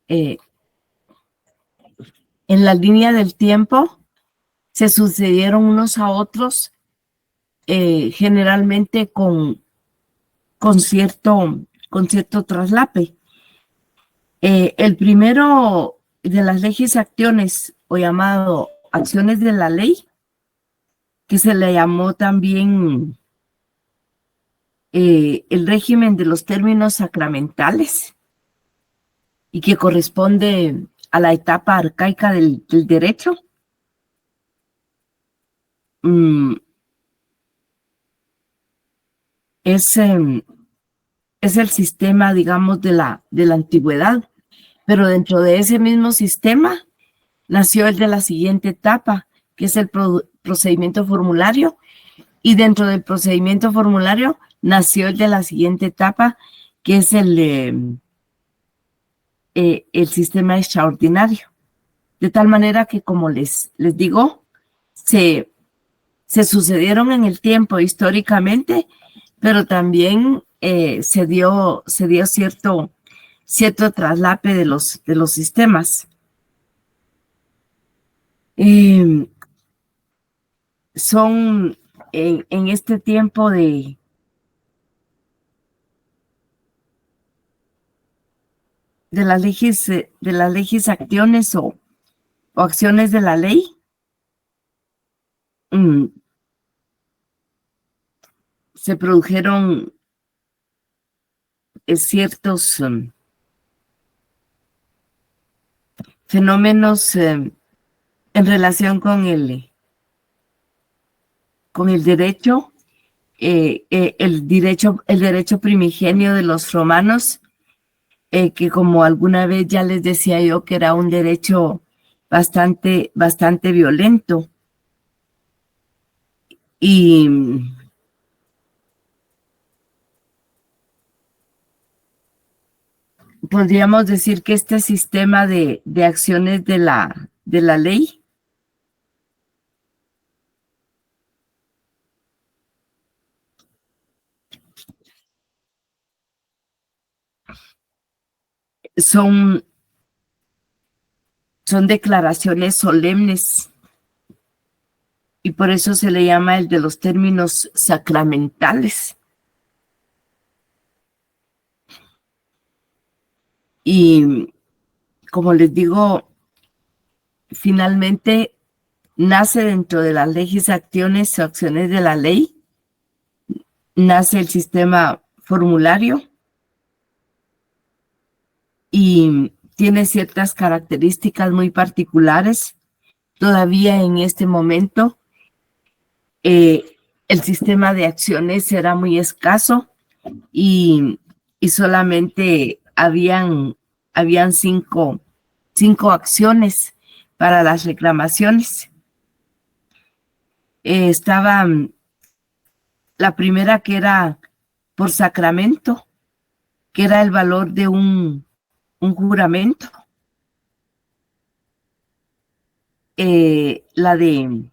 en la línea del tiempo se sucedieron unos a otros, generalmente con cierto traslape. El primero de las leyes acciones, o llamado acciones de la ley, que se le llamó también el régimen de los términos sacramentales, y que corresponde a la etapa arcaica del derecho. Es el sistema, digamos, de la antigüedad, pero dentro de ese mismo sistema nació el de la siguiente etapa, que es el procedimiento formulario, y dentro del procedimiento formulario nació el de la siguiente etapa, que es el sistema extraordinario. De tal manera que, como les digo, se sucedieron en el tiempo históricamente, pero también se dio cierto traslape de los sistemas. Son en este tiempo de las leyes acciones o acciones de la ley, se produjeron ciertos fenómenos en relación con el derecho, el derecho primigenio de los romanos, que, como alguna vez ya les decía yo, que era un derecho bastante violento. Y podríamos decir que este sistema de acciones de la ley son declaraciones solemnes, y por eso se le llama el de los términos sacramentales. Y, como les digo, finalmente nace dentro de las leyes, acciones o acciones de la ley, nace el sistema formulario, y tiene ciertas características muy particulares. Todavía en este momento, el sistema de acciones era muy escaso, y solamente habían 5 acciones para las reclamaciones. Estaba la primera, que era por sacramento, que era el valor de un juramento. La de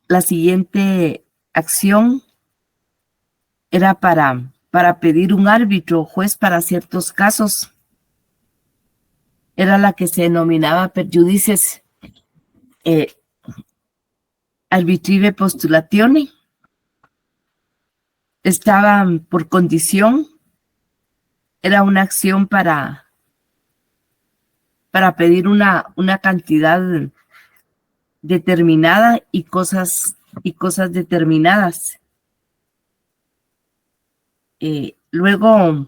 la siguiente acción era para pedir un árbitro o juez para ciertos casos. Era la que se denominaba per judices arbitrive postulatione. Estaba por condición, era una acción para pedir una cantidad determinada y cosas determinadas. Luego,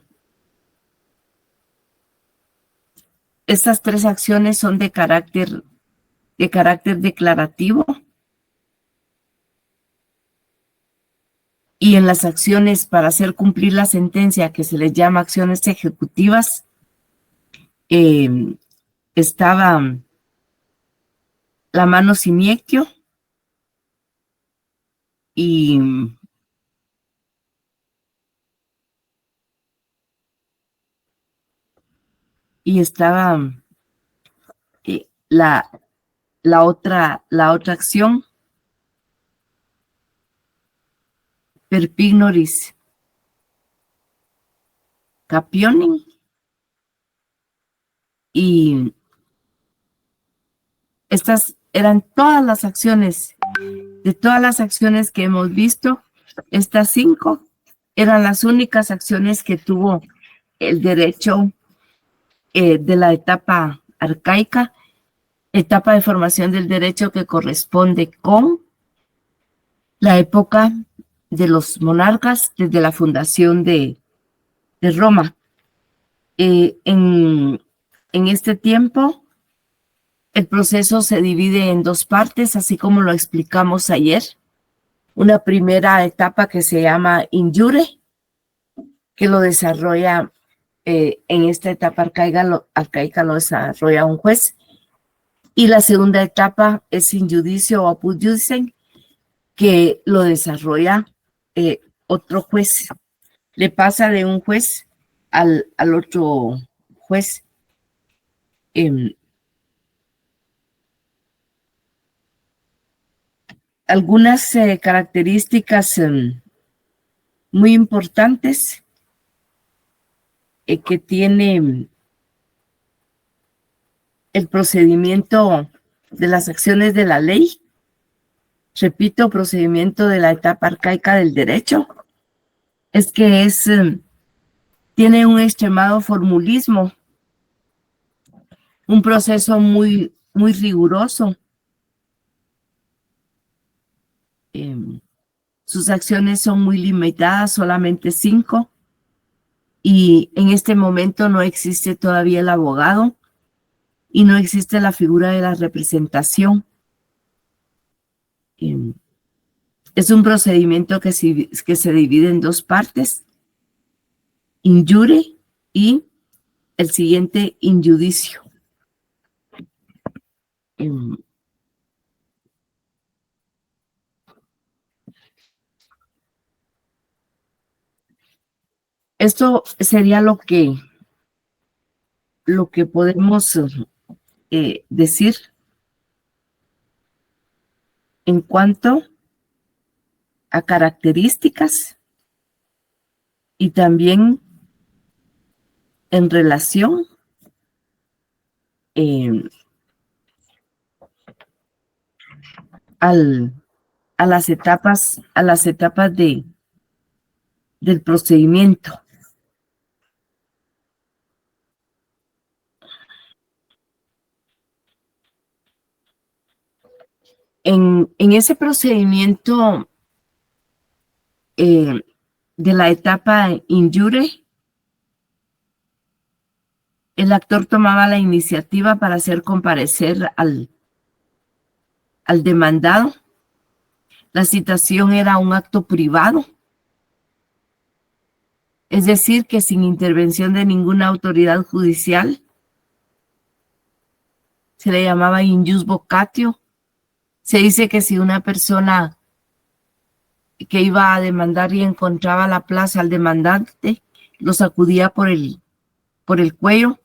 estas 3 acciones son de carácter declarativo, y en las acciones para hacer cumplir la sentencia, que se les llama acciones ejecutivas, estaba la mano simiectio, y estaba la otra acción, per pignoris Capionin, y estas eran todas las acciones. De todas las acciones que hemos visto, estas 5 eran las únicas acciones que tuvo el derecho de la etapa arcaica, etapa de formación del derecho que corresponde con la época de los monarcas desde la fundación de Roma. En este tiempo, el proceso se divide en 2 partes, así como lo explicamos ayer. Una primera etapa que se llama injure, que lo desarrolla en esta etapa arcaica lo desarrolla un juez. Y la segunda etapa es injudicio o apud judicem, que lo desarrolla otro juez. Le pasa de un juez al otro juez. Algunas características muy importantes que tiene el procedimiento de las acciones de la ley. Repito, procedimiento de la etapa arcaica del derecho, es que tiene un extremado formulismo, un proceso muy, muy riguroso. Sus acciones son muy limitadas, solamente 5, y en este momento no existe todavía el abogado y no existe la figura de la representación. Es un procedimiento que se divide en 2 partes, injure y el siguiente injudicio. Esto sería lo que podemos decir en cuanto a características y también en relación a las etapas del procedimiento. En ese procedimiento de la etapa injure, el actor tomaba la iniciativa para hacer comparecer al demandado. La citación era un acto privado, es decir, que sin intervención de ninguna autoridad judicial. Se le llamaba injus vocatio. Se dice que si una persona que iba a demandar y encontraba a la plaza al demandante, lo sacudía por el cuello,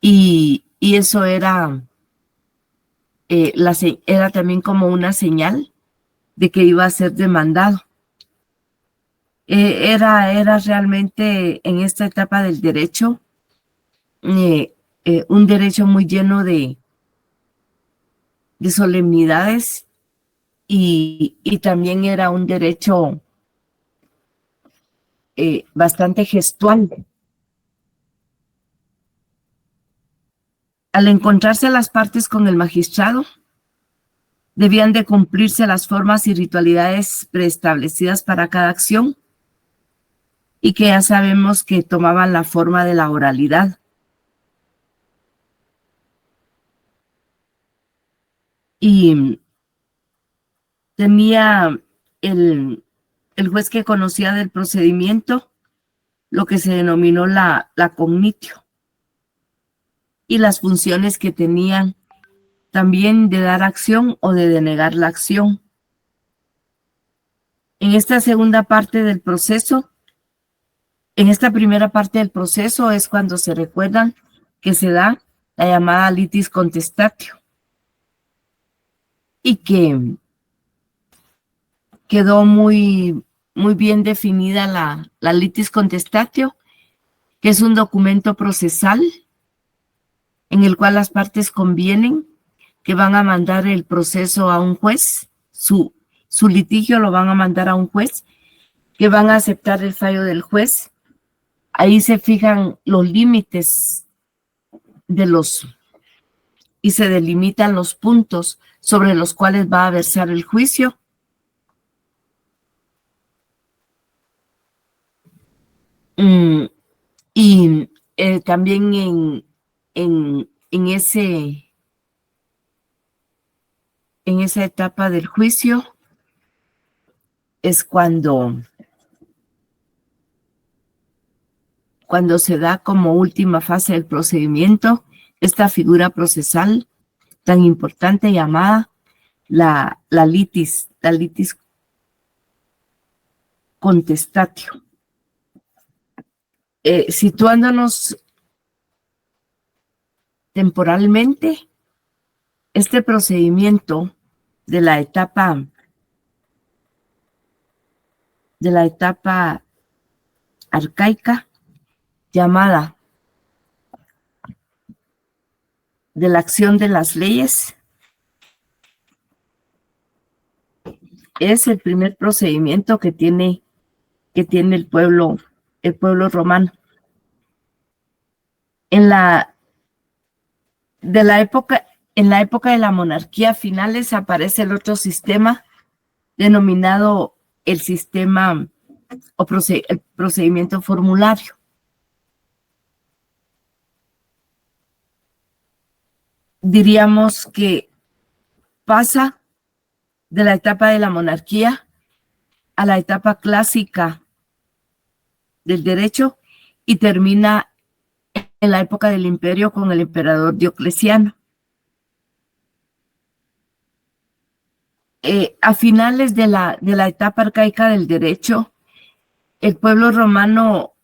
y eso era también como una señal de que iba a ser demandado. Era realmente en esta etapa del derecho un derecho muy lleno de solemnidades, y también era un derecho bastante gestual. Al encontrarse las partes con el magistrado, debían de cumplirse las formas y ritualidades preestablecidas para cada acción, y que ya sabemos que tomaban la forma de la oralidad. Y tenía el juez que conocía del procedimiento lo que se denominó la cognitio, y las funciones que tenían también de dar acción o de denegar la acción. En esta segunda parte del proceso, en esta primera parte del proceso es cuando se recuerdan que se da la llamada litis contestatio, y que quedó muy, muy bien definida la litis contestatio que es un documento procesal en el cual las partes convienen que van a mandar el proceso a un juez, su litigio lo van a mandar a un juez, que van a aceptar el fallo del juez. Ahí se fijan los límites y se delimitan los puntos sobre los cuales va a versar el juicio. Y también en esa etapa del juicio es cuando se da como última fase del procedimiento esta figura procesal tan importante llamada la litis contestatio. Situándonos temporalmente, este procedimiento de la etapa arcaica llamada de la acción de las leyes es el primer procedimiento que tiene el pueblo romano. En la época de la monarquía finales aparece el otro sistema denominado el sistema o el procedimiento formulario. Diríamos que pasa de la etapa de la monarquía a la etapa clásica del derecho y termina en la época del imperio con el emperador Diocleciano. A finales de la etapa arcaica del derecho, el pueblo romano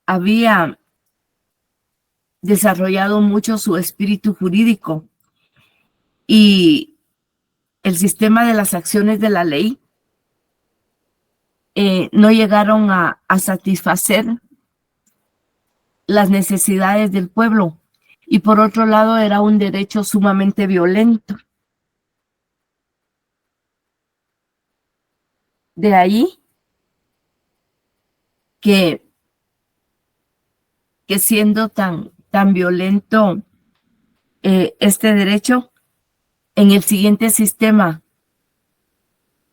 había desarrollado mucho su espíritu jurídico y el sistema de las acciones de la ley no llegaron a satisfacer las necesidades del pueblo, y por otro lado era un derecho sumamente violento. De ahí que siendo tan violento este derecho, en el siguiente sistema,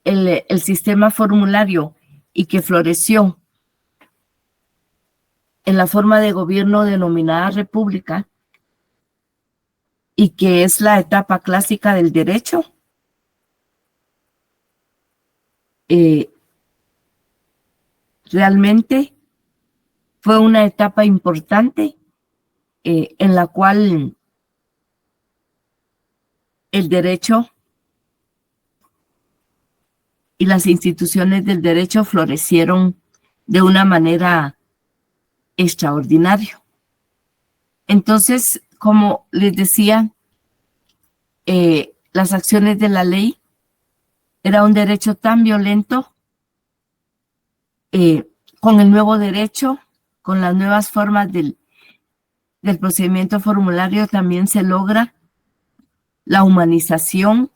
el sistema formulario, y que floreció en la forma de gobierno denominada república, y que es la etapa clásica del derecho, realmente fue una etapa importante en la cual el derecho y las instituciones del derecho florecieron de una manera extraordinaria. Entonces, como les decía, las acciones de la ley era un derecho tan violento. Con el nuevo derecho, con las nuevas formas del procedimiento formulario, también se logra la humanización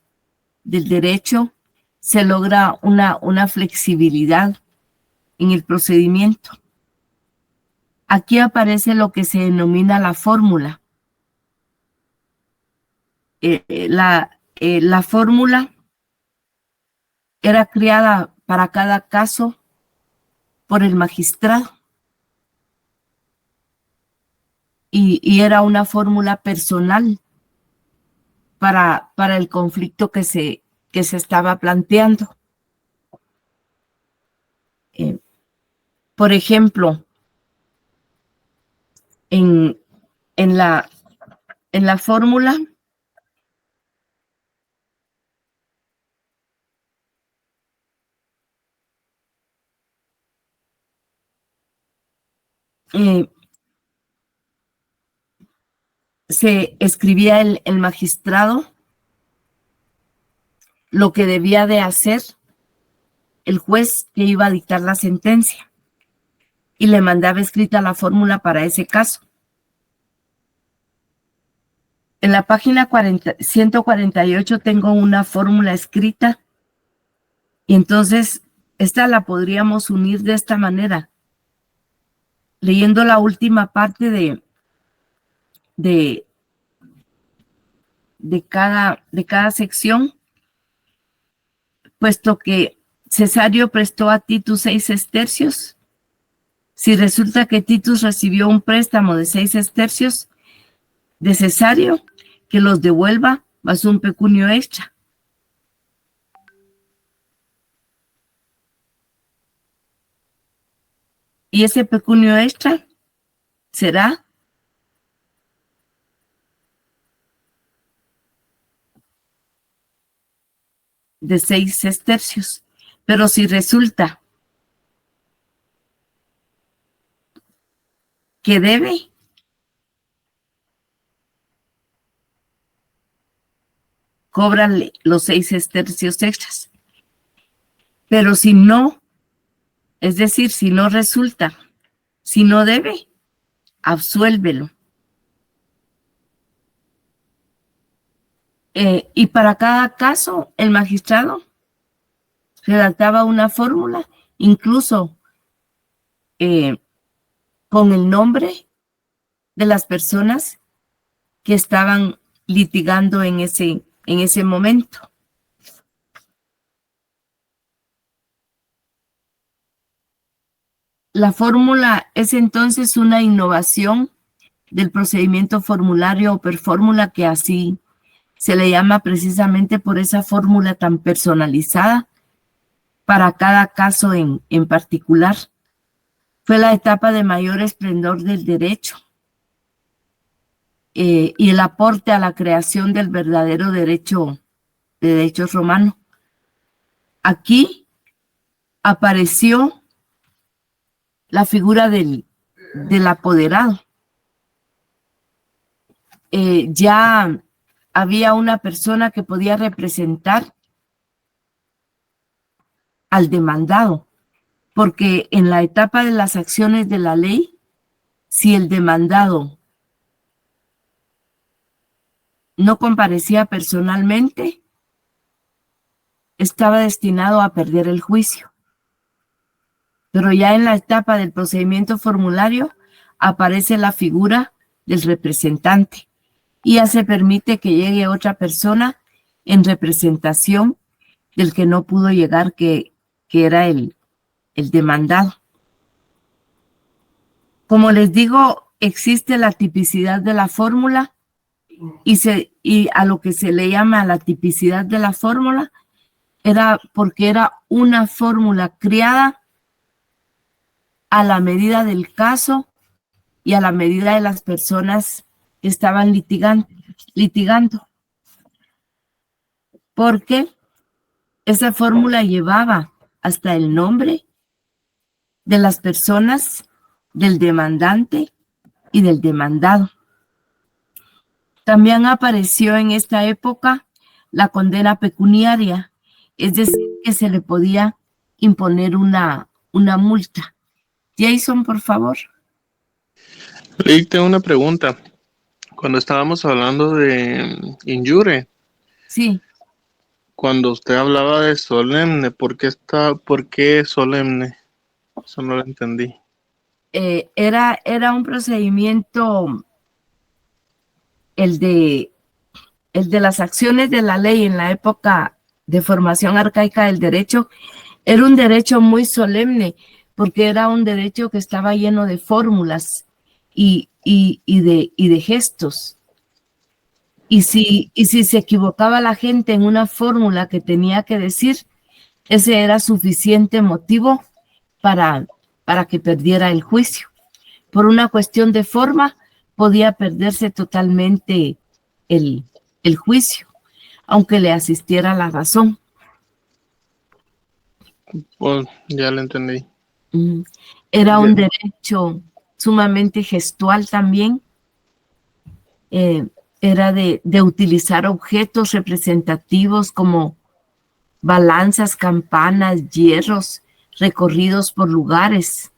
del derecho, se logra una flexibilidad en el procedimiento. Aquí aparece lo que se denomina la fórmula. La fórmula era creada para cada caso por el magistrado y era una fórmula personal para el conflicto que se estaba planteando. Por ejemplo, en la fórmula se escribía el magistrado lo que debía de hacer el juez que iba a dictar la sentencia. y le mandaba escrita la fórmula para ese caso. En la página 148 tengo una fórmula escrita y entonces esta la podríamos unir de esta manera. Leyendo la última parte de cada sección, puesto que Cesario prestó a Titus 6 sestercios, si resulta que Titus recibió un préstamo de 6 sestercios de Cesario, que los devuelva más un pecunio extra. Y ese pecunio extra será de 6 sestercios. Pero si resulta que debe, cóbrale los 6 sestercios extras. Pero si no, es decir, si no resulta, si no debe, absuélvelo. Y para cada caso, el magistrado redactaba una fórmula, incluso con el nombre de las personas que estaban litigando en ese momento. La fórmula es entonces una innovación del procedimiento formulario o perfórmula, que así se le llama precisamente por esa fórmula tan personalizada para cada caso en particular. Fue la etapa de mayor esplendor del derecho y el aporte a la creación del verdadero derecho romano. Aquí apareció la figura del apoderado. Ya había una persona que podía representar al demandado, porque en la etapa de las acciones de la ley, si el demandado no comparecía personalmente, estaba destinado a perder el juicio. Pero ya en la etapa del procedimiento formulario aparece la figura del representante y ya se permite que llegue otra persona en representación del que no pudo llegar, que era el demandado. Como les digo, existe la tipicidad de la fórmula y a lo que se le llama la tipicidad de la fórmula era porque era una fórmula creada a la medida del caso y a la medida de las personas que estaban litigando. Porque esa fórmula llevaba hasta el nombre de las personas, del demandante y del demandado. También apareció en esta época la condena pecuniaria, es decir, que se le podía imponer una multa. Jason, por favor. Ley, tengo una pregunta. Cuando estábamos hablando de injure, Sí. cuando usted hablaba de solemne, ¿por qué solemne? Eso no lo entendí. Era un procedimiento, el de las acciones de la ley en la época de formación arcaica del derecho. Era un derecho muy solemne, porque era un derecho que estaba lleno de fórmulas y de gestos. Y si se equivocaba la gente en una fórmula que tenía que decir, ese era suficiente motivo para que perdiera el juicio. Por una cuestión de forma, podía perderse totalmente el juicio, aunque le asistiera la razón. Pues ya lo entendí. Era un derecho sumamente gestual también. Era de utilizar objetos representativos como balanzas, campanas, hierros, recorridos por lugares.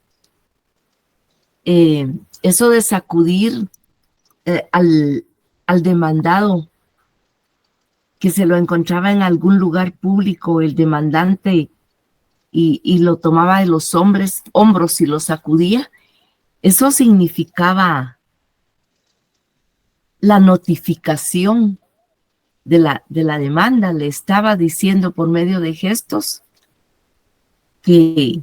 Eso de sacudir al demandado, que se lo encontraba en algún lugar público, el demandante, y lo tomaba de los hombros y lo sacudía, eso significaba la notificación de la demanda. Le estaba diciendo por medio de gestos que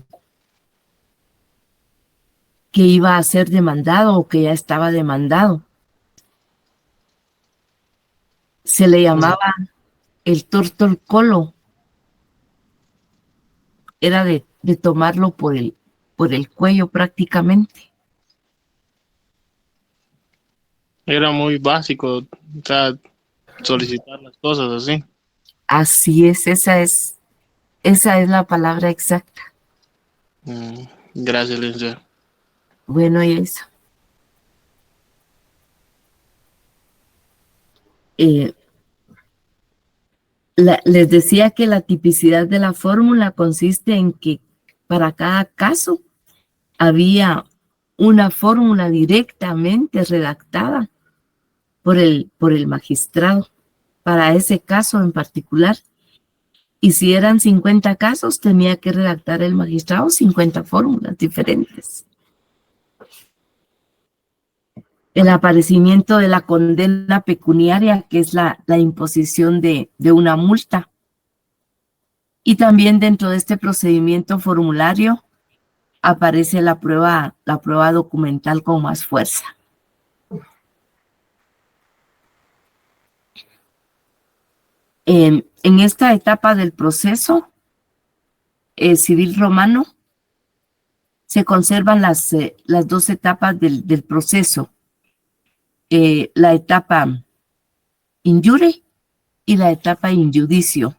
iba a ser demandado o que ya estaba demandado. Se le llamaba el tortolcolo. Era de tomarlo por el cuello prácticamente. Era muy básico, o sea, solicitar las cosas así. Así es, esa es la palabra exacta. Gracias, licenciado. Bueno, y eso. Les decía que la tipicidad de la fórmula consiste en que para cada caso había una fórmula directamente redactada por el magistrado para ese caso en particular. Y si eran 50 casos, tenía que redactar el magistrado 50 fórmulas diferentes. El aparecimiento de la condena pecuniaria, que es la imposición de una multa. Y también dentro de este procedimiento formulario aparece la prueba documental con más fuerza. En esta etapa del proceso civil romano se conservan las dos etapas del proceso. La etapa in iure y la etapa in iudicio.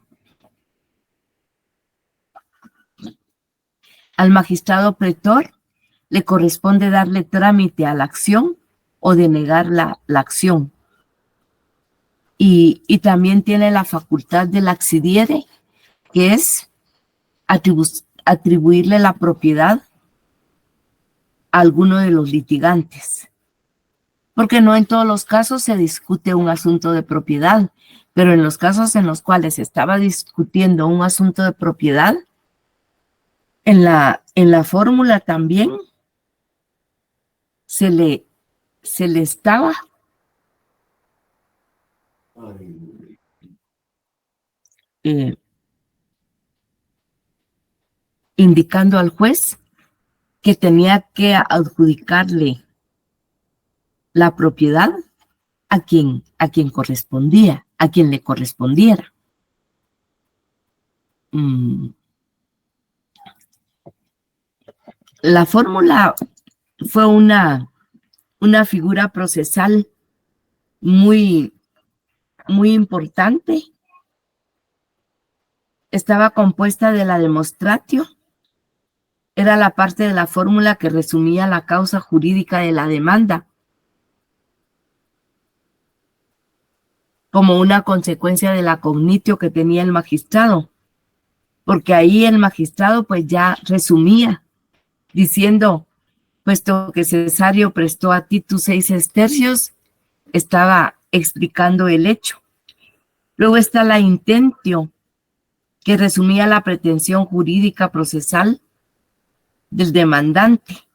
Al magistrado pretor le corresponde darle trámite a la acción o denegar la acción. Y también tiene la facultad del accidiere, que es atribuirle la propiedad a alguno de los litigantes. Porque no en todos los casos se discute un asunto de propiedad, pero en los casos en los cuales se estaba discutiendo un asunto de propiedad, en la fórmula también se le estaba indicando al juez que tenía que adjudicarle la propiedad a quien correspondía, a quien le correspondiera. La fórmula fue una figura procesal muy importante. Estaba compuesta de la demonstratio. Era la parte de la fórmula que resumía la causa jurídica de la demanda como una consecuencia de la cognitio que tenía el magistrado, porque ahí el magistrado pues ya resumía diciendo, puesto que Cesario prestó a Titus 6 sestercios, estaba explicando el hecho. Luego está la intentio, que resumía la pretensión jurídica procesal del demandante,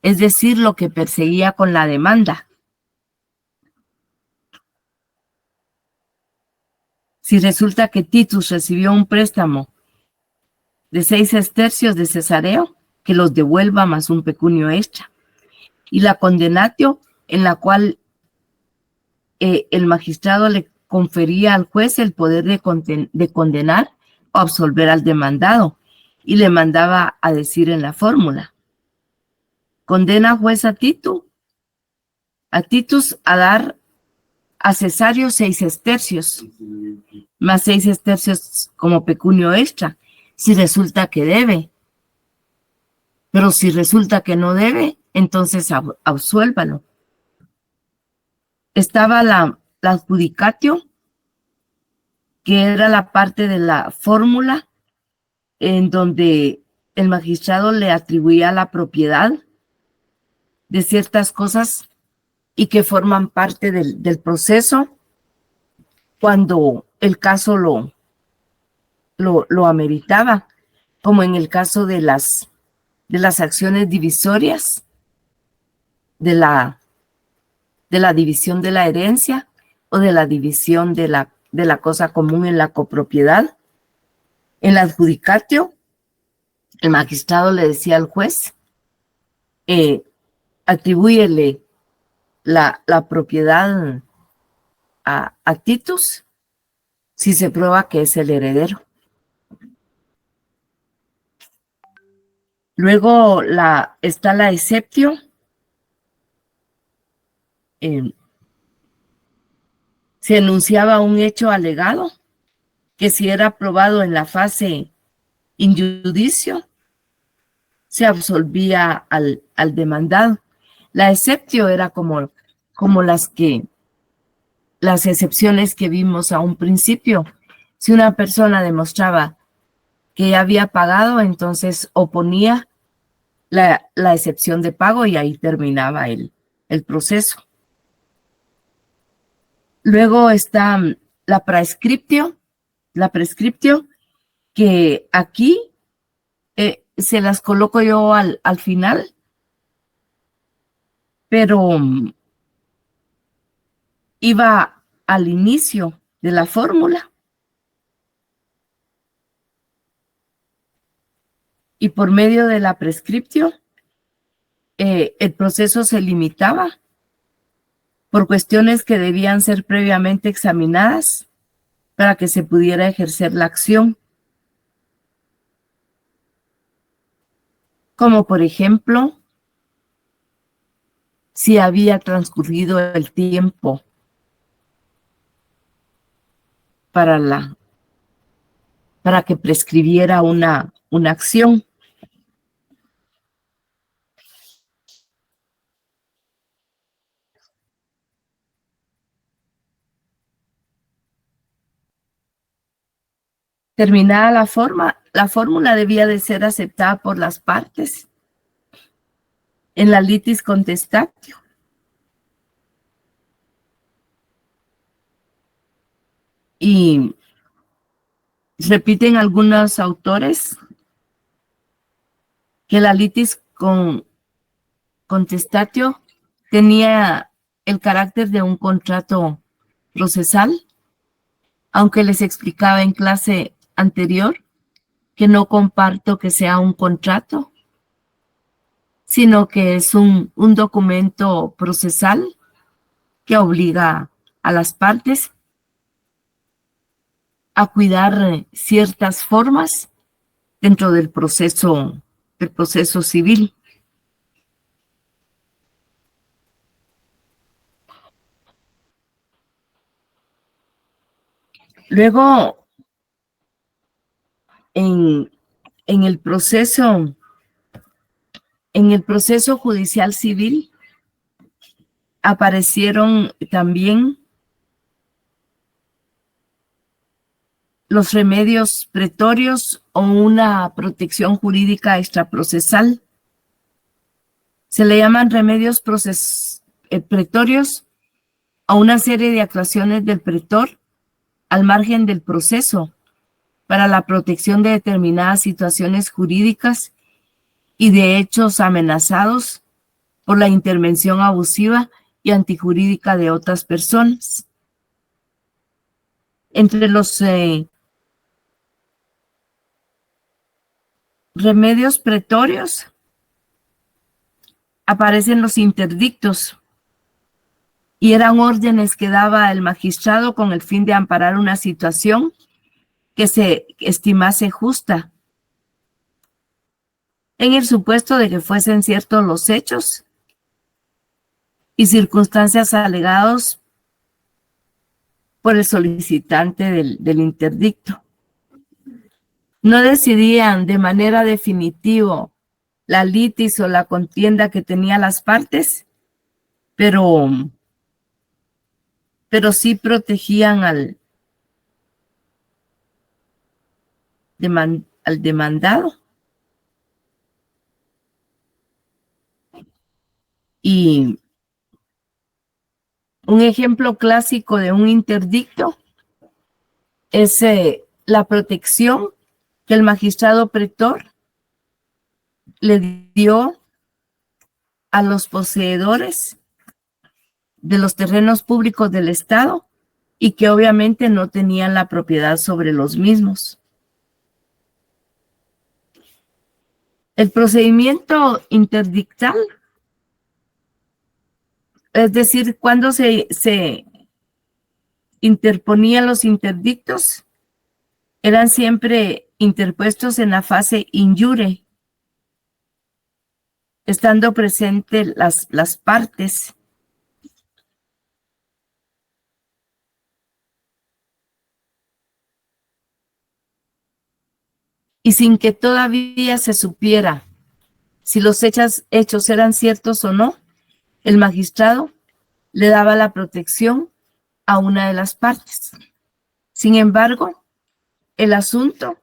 es decir, lo que perseguía con la demanda. Si resulta que Titus recibió un préstamo de 6 sestercios de Cesareo, que los devuelva más un pecunio extra. Y la condenatio, en la cual el magistrado le confería al juez el poder de condenar o absolver al demandado, y le mandaba a decir en la fórmula: condena juez a Titus a dar a Cesario 6 sestercios, más 6 sestercios como pecunio extra, si resulta que debe. Pero si resulta que no debe, entonces absuélvalo. Estaba la adjudicatio, que era la parte de la fórmula en donde el magistrado le atribuía la propiedad de ciertas cosas y que forman parte del proceso cuando el caso lo ameritaba, como en el caso de las acciones divisorias, de la división de la herencia o de la división de la cosa común en la copropiedad. En la adjudicatio, el magistrado le decía al juez, atribúyele la propiedad a Titus si se prueba que es el heredero. Luego está la exceptio. Se enunciaba un hecho alegado que si era probado en la fase in judicio, se absolvía al demandado. La exceptio era como las excepciones que vimos a un principio. Si una persona demostraba que ya había pagado, entonces oponía la excepción de pago y ahí terminaba el proceso. Luego está la prescriptio, que aquí se las coloco yo al final, pero iba al inicio de la fórmula y por medio de la prescriptio el proceso se limitaba por cuestiones que debían ser previamente examinadas para que se pudiera ejercer la acción. Como por ejemplo, si había transcurrido el tiempo para que prescribiera una acción. Terminada la fórmula debía de ser aceptada por las partes en la litis contestatio. Y repiten algunos autores que la litis contestatio tenía el carácter de un contrato procesal, aunque les explicaba en clase anterior que no comparto que sea un contrato, sino que es un documento procesal que obliga a las partes a cuidar ciertas formas dentro del proceso civil. Luego, en el proceso judicial civil aparecieron también los remedios pretorios o una protección jurídica extraprocesal. Se le llaman remedios pretorios a una serie de actuaciones del pretor al margen del proceso para la protección de determinadas situaciones jurídicas y de hechos amenazados por la intervención abusiva y antijurídica de otras personas. Entre los remedios pretorios aparecen los interdictos y eran órdenes que daba el magistrado con el fin de amparar una situación que se estimase justa, en el supuesto de que fuesen ciertos los hechos y circunstancias alegados por el solicitante del interdicto. No decidían de manera definitiva la litis o la contienda que tenían las partes, pero sí protegían al demandado. Y un ejemplo clásico de un interdicto es la protección que el magistrado pretor le dio a los poseedores de los terrenos públicos del Estado y que obviamente no tenían la propiedad sobre los mismos. El procedimiento interdictal, es decir, cuando se interponían los interdictos, eran siempre interpuestos en la fase in iure, estando presentes las partes. Y sin que todavía se supiera si los hechos eran ciertos o no, el magistrado le daba la protección a una de las partes. Sin embargo, el asunto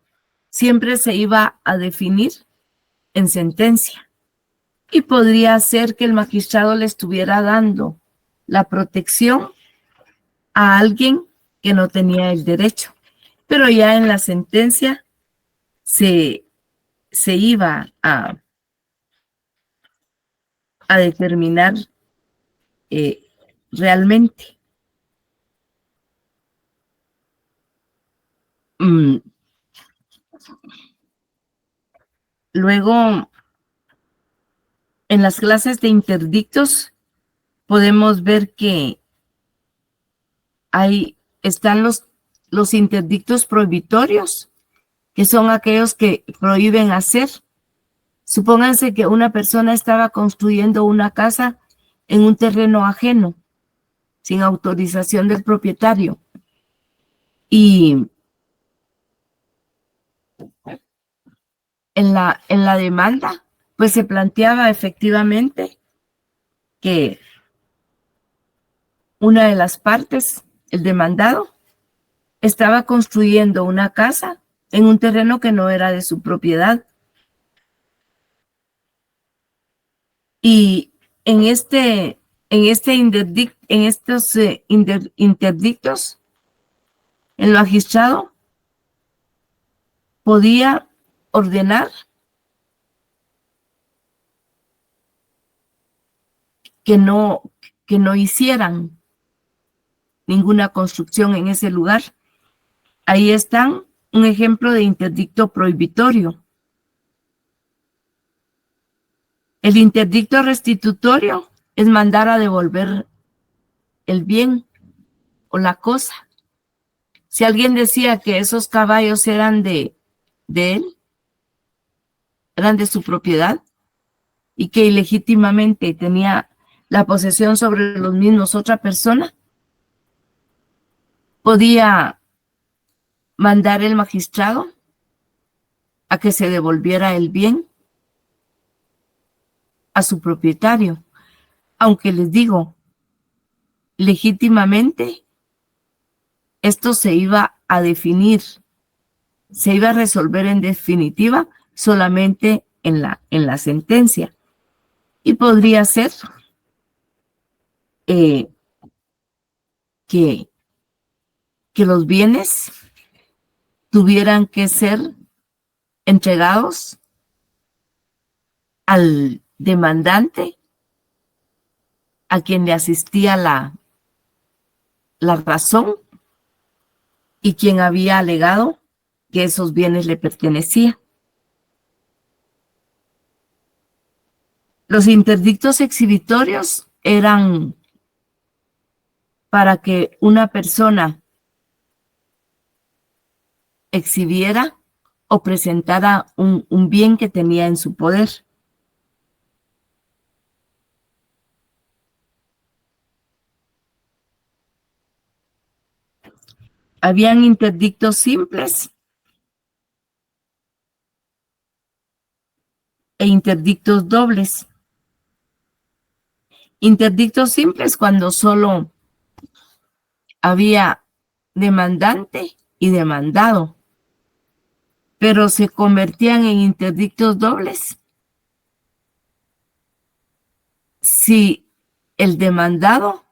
siempre se iba a definir en sentencia y podría ser que el magistrado le estuviera dando la protección a alguien que no tenía el derecho, pero ya en la sentencia se iba a determinar realmente. Luego, en las clases de interdictos, podemos ver que están los interdictos prohibitorios, que son aquellos que prohíben hacer. Supónganse que una persona estaba construyendo una casa en un terreno ajeno, sin autorización del propietario. Y en la demanda, pues se planteaba efectivamente que una de las partes, el demandado, estaba construyendo una casa en un terreno que no era de su propiedad. Y en estos interdictos, el magistrado podía ordenar que no hicieran ninguna construcción en ese lugar. Ahí están un ejemplo de interdicto prohibitorio. El interdicto restitutorio es mandar a devolver el bien o la cosa. Si alguien decía que esos caballos eran de él, eran de su propiedad, y que ilegítimamente tenía la posesión sobre los mismos otra persona, podía mandar el magistrado a que se devolviera el bien a su propietario. Aunque les digo, legítimamente, esto se iba a definir, se iba a resolver en definitiva solamente en la sentencia. Y podría ser que los bienes tuvieran que ser entregados al demandante, a quien le asistía la razón y quien había alegado que esos bienes le pertenecían. Los interdictos exhibitorios eran para que una persona exhibiera o presentara un bien que tenía en su poder. Habían interdictos simples e interdictos dobles. Interdictos simples cuando solo había demandante y demandado, pero se convertían en interdictos dobles si el demandado,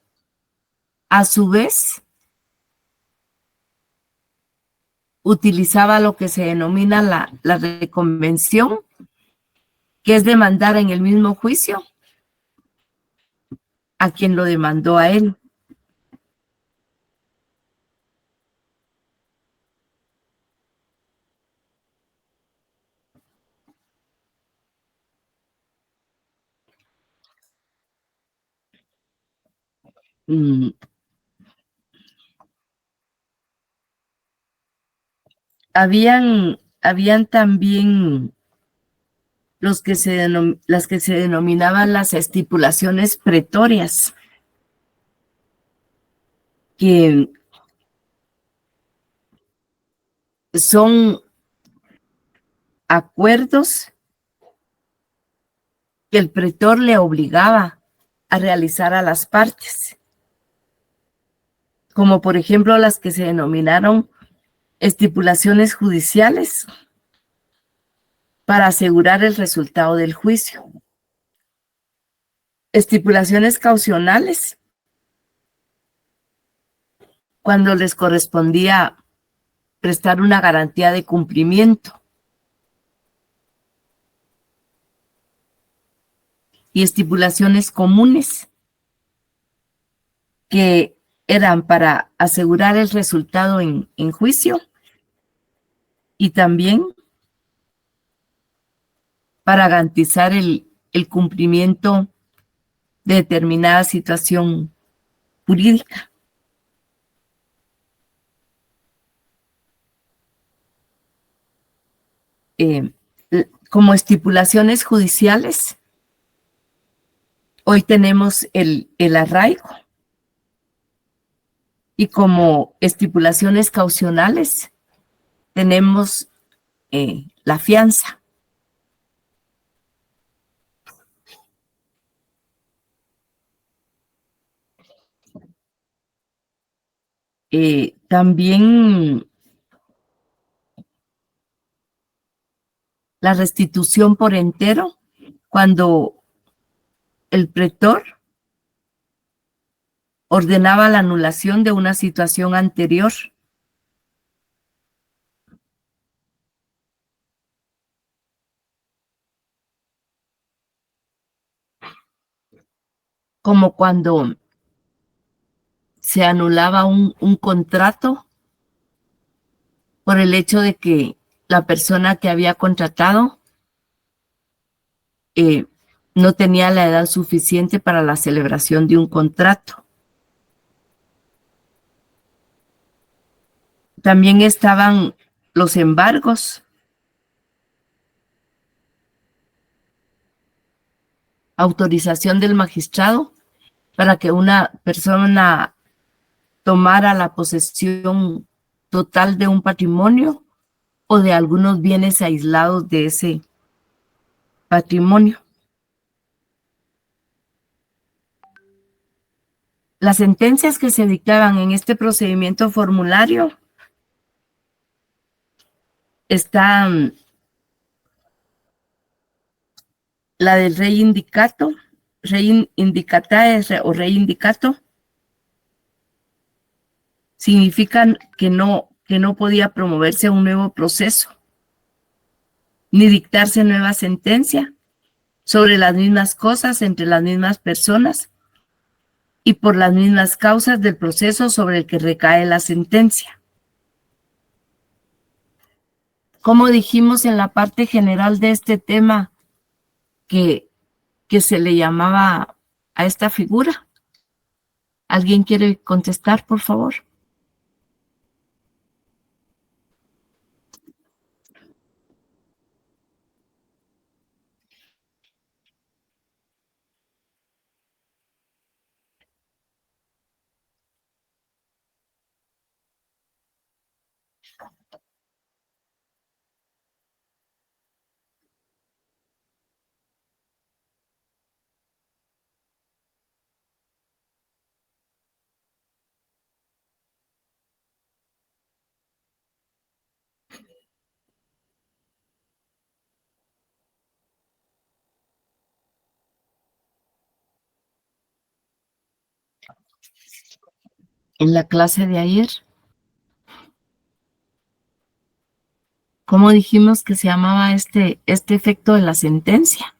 a su vez, utilizaba lo que se denomina la reconvención, que es demandar en el mismo juicio a quien lo demandó a él. Mm, habían también las que se denominaban las estipulaciones pretorias, que son acuerdos que el pretor le obligaba a realizar a las partes, como por ejemplo las que se denominaron estipulaciones judiciales para asegurar el resultado del juicio, estipulaciones caucionales cuando les correspondía prestar una garantía de cumplimiento, y estipulaciones comunes que eran para asegurar el resultado en juicio y también para garantizar el cumplimiento de determinada situación jurídica. Como estipulaciones judiciales, hoy tenemos el arraigo, y como estipulaciones caucionales tenemos la fianza. También la restitución por entero, cuando el pretor ordenaba la anulación de una situación anterior. Como cuando se anulaba un contrato por el hecho de que la persona que había contratado eh, no tenía la edad suficiente para la celebración de un contrato. También estaban los embargos, autorización del magistrado para que una persona tomara la posesión total de un patrimonio o de algunos bienes aislados de ese patrimonio. Las sentencias que se dictaban en este procedimiento formulario están la del rey indicato, rey indicatae o rey indicato, significan que no podía promoverse un nuevo proceso, ni dictarse nueva sentencia sobre las mismas cosas entre las mismas personas y por las mismas causas del proceso sobre el que recae la sentencia. Como dijimos en la parte general de este tema, que se le llamaba a esta figura. ¿Alguien quiere contestar, por favor? en la clase de ayer. ¿Cómo dijimos que se llamaba este efecto de la sentencia?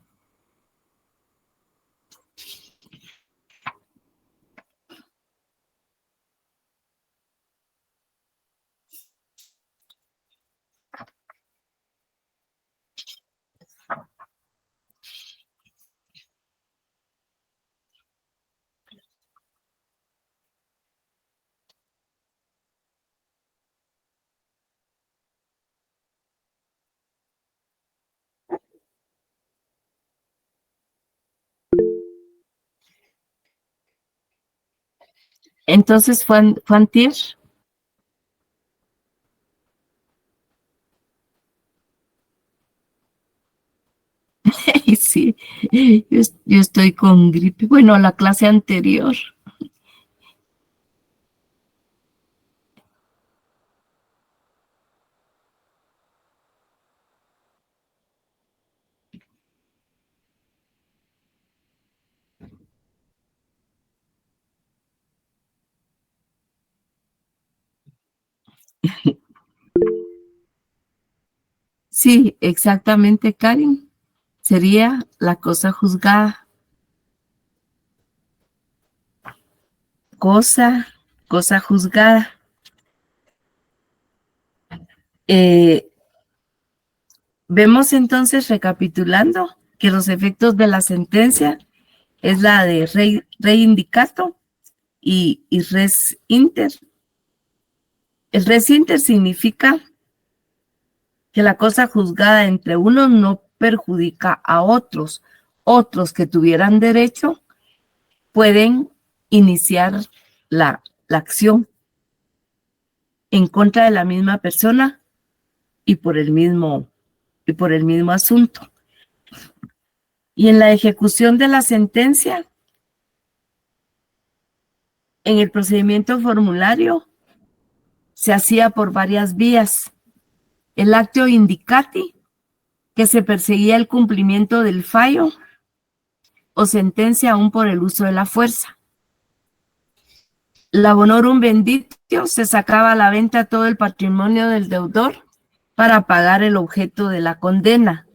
Entonces fue antier. Sí, yo estoy con gripe. Bueno, la clase anterior. Sí, exactamente, Karen. Sería la cosa juzgada. Cosa juzgada. Vemos entonces, recapitulando, que los efectos de la sentencia es la de rei indicato y res inter. El res inter significa que la cosa juzgada entre unos no perjudica a otros. Otros que tuvieran derecho pueden iniciar la acción en contra de la misma persona y por el mismo asunto. Y en la ejecución de la sentencia, en el procedimiento formulario, se hacía por varias vías. El actio indicati, que se perseguía el cumplimiento del fallo o sentencia aún por el uso de la fuerza. La bonorum venditio, se sacaba a la venta todo el patrimonio del deudor para pagar el objeto de la condena.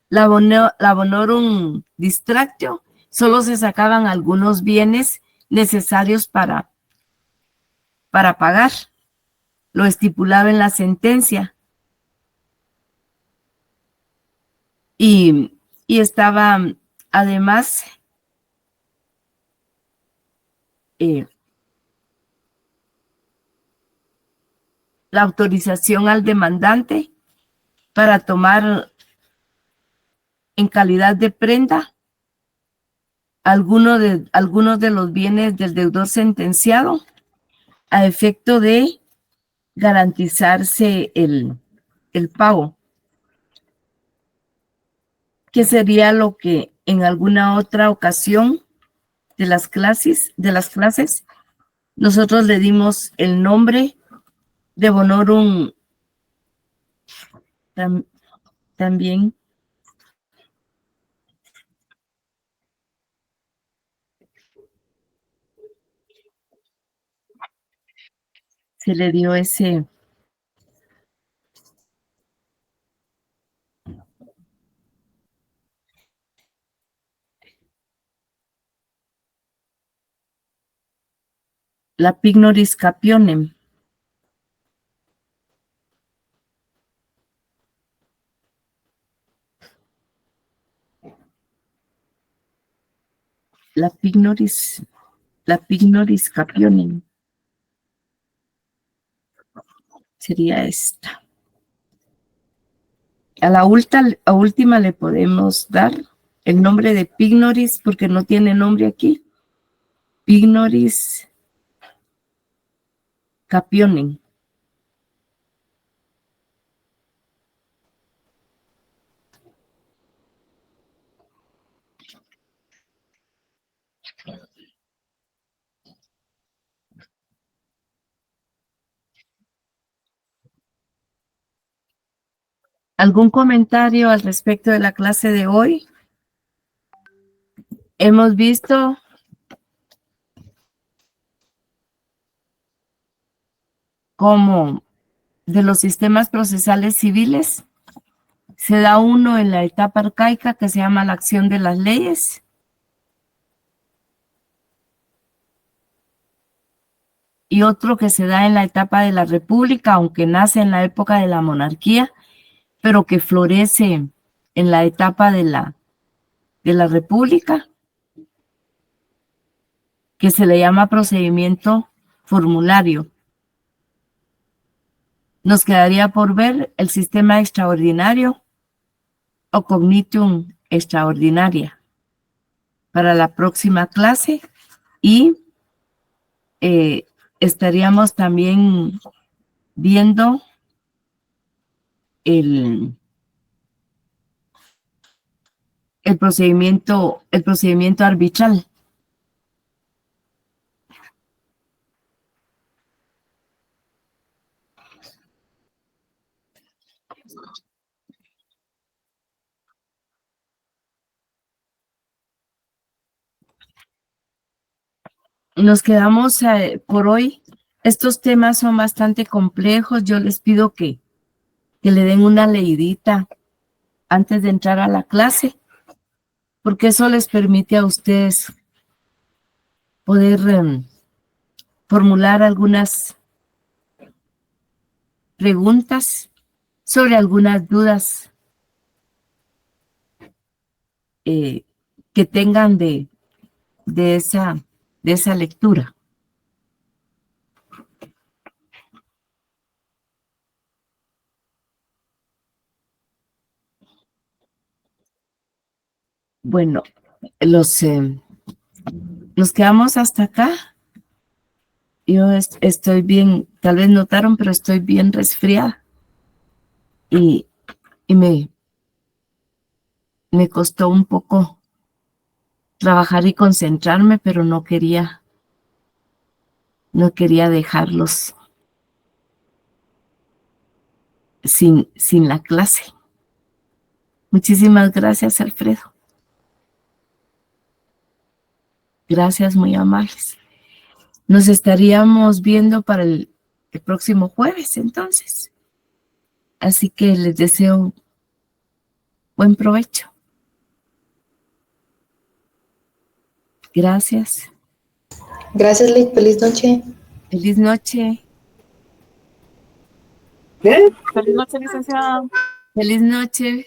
La bonorum distractio, solo se sacaban algunos bienes necesarios para pagar. Lo estipulaba en la sentencia. Y estaba además la autorización al demandante para tomar en calidad de prenda algunos de los bienes del deudor sentenciado a efecto de garantizarse el pago, que sería lo que en alguna otra ocasión de las clases nosotros le dimos el nombre de bonorum también. Se le dio la pignoris capionem. La pignoris capionem sería esta. A la última le podemos dar el nombre de pignoris porque no tiene nombre aquí. Pignoris capionem. ¿Algún comentario al respecto de la clase de hoy? Hemos visto como de los sistemas procesales civiles. Se da uno en la etapa arcaica que se llama la acción de las leyes. Y otro que se da en la etapa de la república, aunque nace en la época de la monarquía, pero que florece en la etapa de la república, que se le llama procedimiento formulario. Nos quedaría por ver el sistema extraordinario o cognitum extraordinaria para la próxima clase, y estaríamos también viendo el procedimiento arbitral. Nos quedamos por hoy. Estos temas son bastante complejos. Yo les pido que le den una leidita antes de entrar a la clase, porque eso les permite a ustedes poder formular algunas preguntas sobre algunas dudas que tengan de esa lectura. Bueno, nos quedamos hasta acá. Yo estoy bien, tal vez notaron, pero estoy bien resfriada. Y me costó un poco trabajar y concentrarme, pero no quería dejarlos sin la clase. Muchísimas gracias, Alfredo. Gracias, muy amables. Nos estaríamos viendo para el próximo jueves, entonces. Así que les deseo buen provecho. Gracias. Gracias, Lick. Feliz noche. Feliz noche. Bien. Feliz noche, licenciada. Feliz noche.